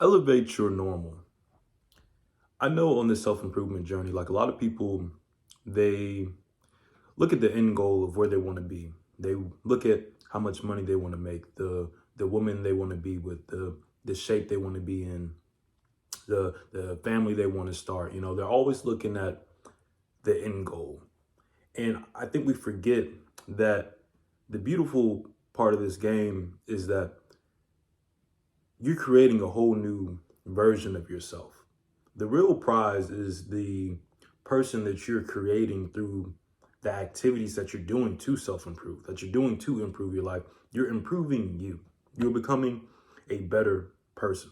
Elevate your normal. I know on this self-improvement journey, like a lot of people, they look at the end goal of where they want to be. They look at how much money they want to make, the woman they want to be with, the shape they want to be in, the family they want to start. They're always looking at the end goal. And I think we forget that the beautiful part of this game is that you're creating a whole new version of yourself. The real prize is the person that you're creating through the activities that you're doing to self-improve, that you're doing to improve your life. You're improving you. You're becoming a better person.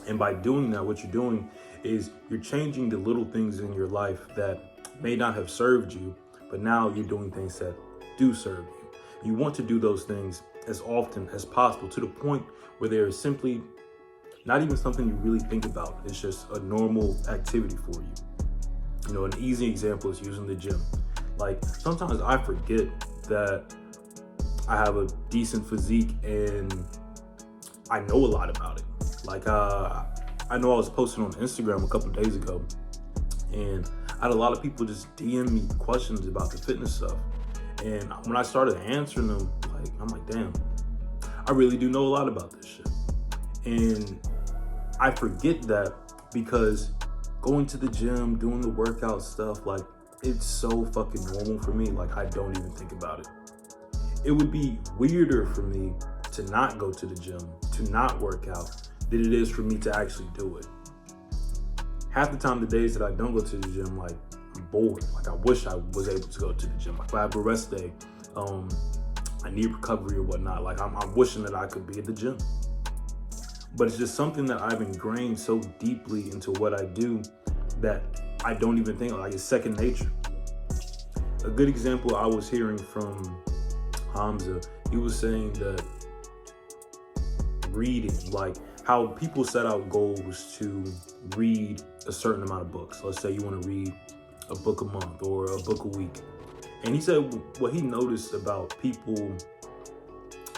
And by doing that, what you're doing is you're changing the little things in your life that may not have served you, but now you're doing things that do serve you. You want to do those things as often as possible to the point where there is simply not even something you really think about. It's just a normal activity for you. An easy example is using the gym. Like sometimes I forget that I have a decent physique and I know a lot about it. Like I know I was posting on Instagram a couple of days ago, and I had a lot of people just DM me questions about the fitness stuff. And when I started answering them, I'm like, damn, I really do know a lot about this shit. And I forget that because going to the gym, doing the workout stuff, it's so fucking normal for me. I don't even think about it. It would be weirder for me to not go to the gym, to not work out, than it is for me to actually do it. Half the time, the days that I don't go to the gym, I'm bored. I wish I was able to go to the gym. If I have a rest day, I need recovery or whatnot. I'm wishing that I could be at the gym. But it's just something that I've ingrained so deeply into what I do that I don't even think it's second nature. A good example I was hearing from Hamza, he was saying that reading, how people set out goals to read a certain amount of books. Let's say you want to read a book a month or a book a week. And he said what he noticed about people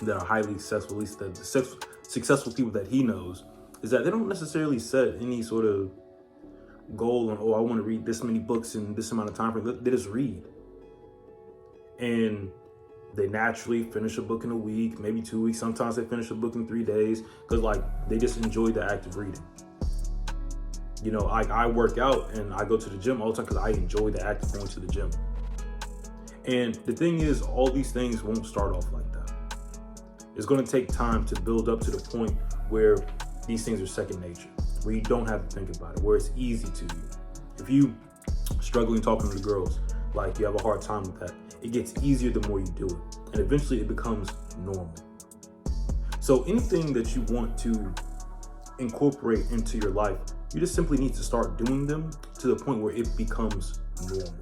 that are highly successful, at least the successful people that he knows, is that they don't necessarily set any sort of goal on, I want to read this many books in this amount of time frame. They just read. And they naturally finish a book in a week, maybe 2 weeks. Sometimes they finish a book in 3 days because they just enjoy the act of reading. I work out and I go to the gym all the time because I enjoy the act of going to the gym. And the thing is, all these things won't start off like that. It's going to take time to build up to the point where these things are second nature, where you don't have to think about it, where it's easy to you. If you struggling talking to girls, you have a hard time with that, it gets easier the more you do it. And eventually it becomes normal. So anything that you want to incorporate into your life, you just simply need to start doing them to the point where it becomes normal.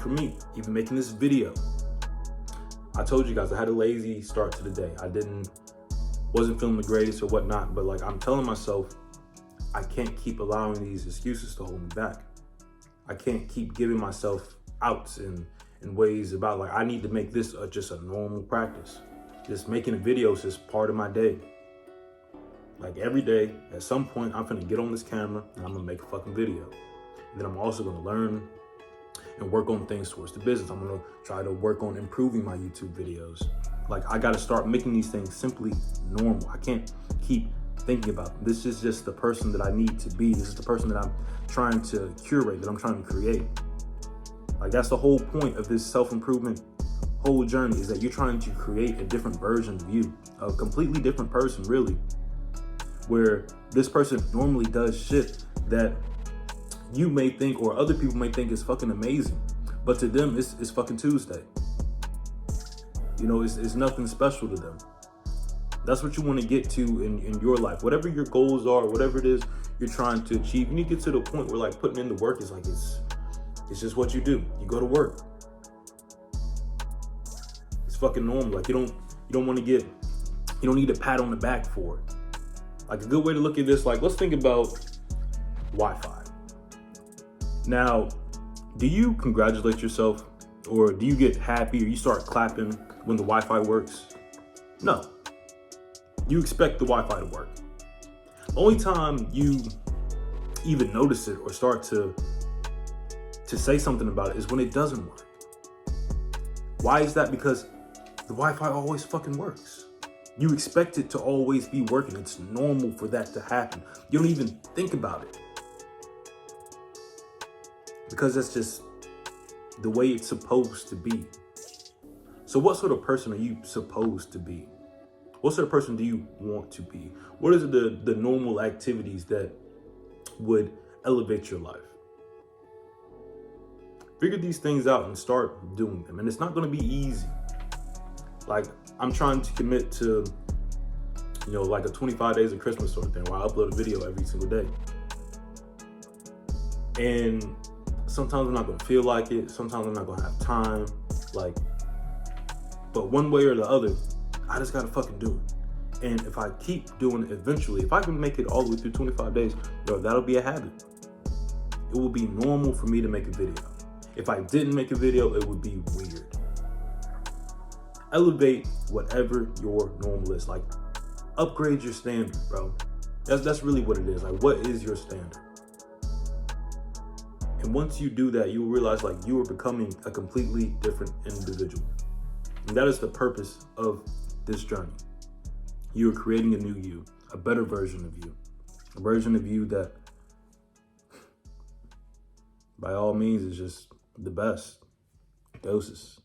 For me, even making this video, I told you guys I had a lazy start to the day. Wasn't feeling the greatest or whatnot, but I'm telling myself, I can't keep allowing these excuses to hold me back. I can't keep giving myself outs in ways about I need to make this just a normal practice. Just making a video is just part of my day. Every day, at some point, I'm gonna get on this camera and I'm gonna make a fucking video. And then I'm also gonna learn and work on things towards the business. I'm gonna try to work on improving my YouTube videos. I gotta start making these things simply normal. I can't keep thinking about them. This is just the person that I need to be. This is the person that I'm trying to curate, that I'm trying to create. That's the whole point of this self-improvement whole journey, is that you're trying to create a different version of you, a completely different person, really, where this person normally does shit that you may think or other people may think is fucking amazing, but to them it's fucking Tuesday. It's nothing special to them. That's what you want to get to in your life. Whatever your goals are, whatever it is you're trying to achieve, you need to get to the point where putting in the work is it's just what you do. You go to work. It's fucking normal. You don't need a pat on the back for it. A good way to look at this, let's think about Wi-Fi. Now, do you congratulate yourself, or do you get happy, or you start clapping when the Wi-Fi works? No. You expect the Wi-Fi to work. Only time you even notice it or start to say something about it is when it doesn't work. Why is that? Because the Wi-Fi always fucking works. You expect it to always be working. It's normal for that to happen. You don't even think about it. Because that's just the way it's supposed to be. So what sort of person are you supposed to be? What sort of person do you want to be? What is the normal activities that would elevate your life? Figure these things out and start doing them. And it's not going to be easy. Like, I'm trying to commit to, like a 25 days of Christmas sort of thing where I upload a video every single day. And sometimes I'm not going to feel like it. Sometimes I'm not going to have time. But one way or the other, I just got to fucking do it. And if I keep doing it eventually, if I can make it all the way through 25 days, that'll be a habit. It will be normal for me to make a video. If I didn't make a video, it would be weird. Elevate whatever your normal is. Like, upgrade your standard, bro. That's really what it is. Like, what is your standard? And once you do that, you will realize like you are becoming a completely different individual. And that is the purpose of this journey. You are creating a new you, a better version of you, a version of you that by all means is just the best. Doses.